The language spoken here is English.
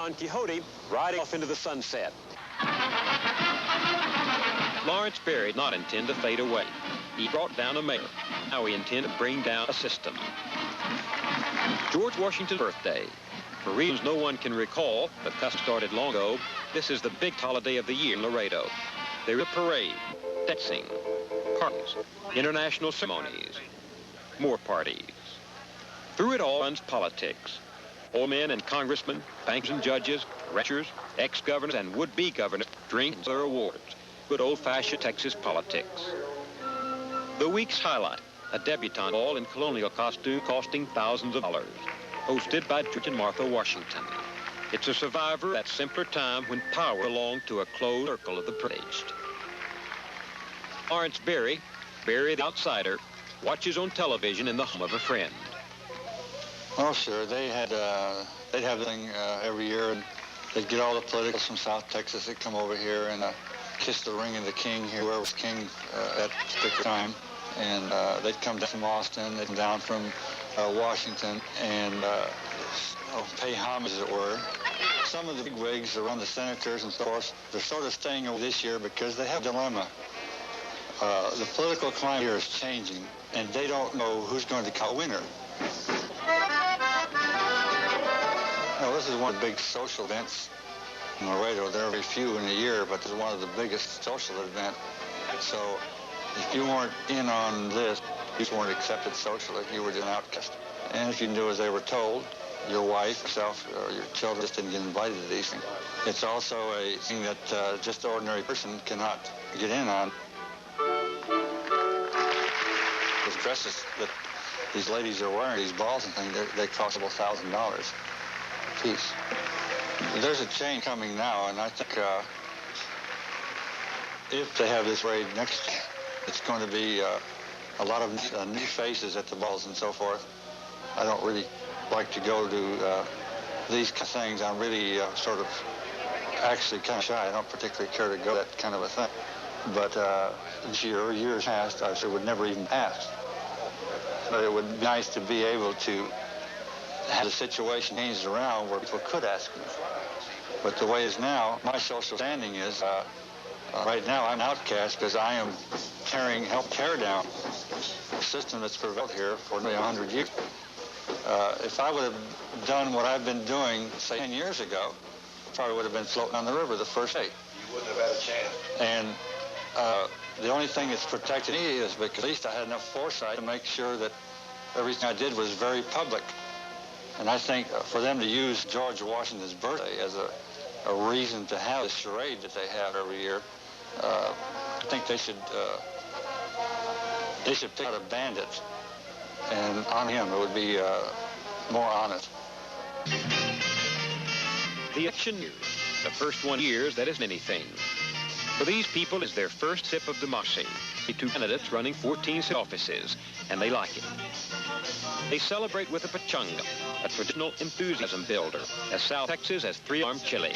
Don Quixote riding off into the sunset. Lawrence Berry did not intend to fade away. He brought down a mayor. Now he intended to bring down a system. George Washington's birthday. For reasons no one can recall, the custom started long ago, this is the big holiday of the year in Laredo. There is a parade, dancing, parties, international ceremonies, more parties. Through it all runs politics. Old men and congressmen, bankers and judges, ranchers, ex-governors and would-be governors drink their awards. Good old-fashioned Texas politics. The week's highlight, a debutante ball in colonial costume costing thousands of dollars, hosted by George and Martha Washington. It's a survivor of that simpler time when power belonged to a closed circle of the privileged. Lawrence Berry, Berry the outsider, watches on television in the home of a friend. Oh, sure. They'd have the thing every year, and they'd get all the politicals from South Texas that come over here and kiss the ring of the king here, whoever was king at that particular time. And they'd come down from Austin, they'd come down from Washington, and pay homage, as it were. Some of the big wigs around the senators and so forth, they're sort of staying over this year because they have a dilemma. The political climate here is changing, and they don't know who's going to come winner. Now, this is one of the big social events in Laredo. There are very few in a year, but it's one of the biggest social events. So if you weren't in on this, you weren't accepted socially. You were an outcast. And if you knew as they were told, your wife, yourself, or your children just didn't get invited to these things. It's also a thing that just an ordinary person cannot get in on. Those dresses that these ladies are wearing, these balls and things, they cost several $1,000 a piece. There's a change coming now, and I think if they have this raid next year, it's going to be a lot of new faces at the balls and so forth. I don't really like to go to these kind of things. I'm really sort of actually kind of shy. I don't particularly care to go to that kind of a thing. But this year or years past, I would never even ask. But it would be nice to be able to have the situation changed around where people could ask me. But the way it is now, my social standing is, right now I'm an outcast because I am help tear down a system that's prevailed here for nearly 100 years. If I would have done what I've been doing, say, 10 years ago, I probably would have been floating on the river the first day. You wouldn't have had a chance. And the only thing that's protected me is because at least I had enough foresight to make sure that everything I did was very public. And I think for them to use George Washington's birthday as a reason to have this charade that they have every year, I think they should pick out a bandit, and on him it would be more honest. The election years, the first 1 year that isn't anything. For these people, it's their first sip of democracy. The two candidates running 14 offices, and they like it. They celebrate with a pachanga, a traditional enthusiasm builder, as South Texas has three-armed chili.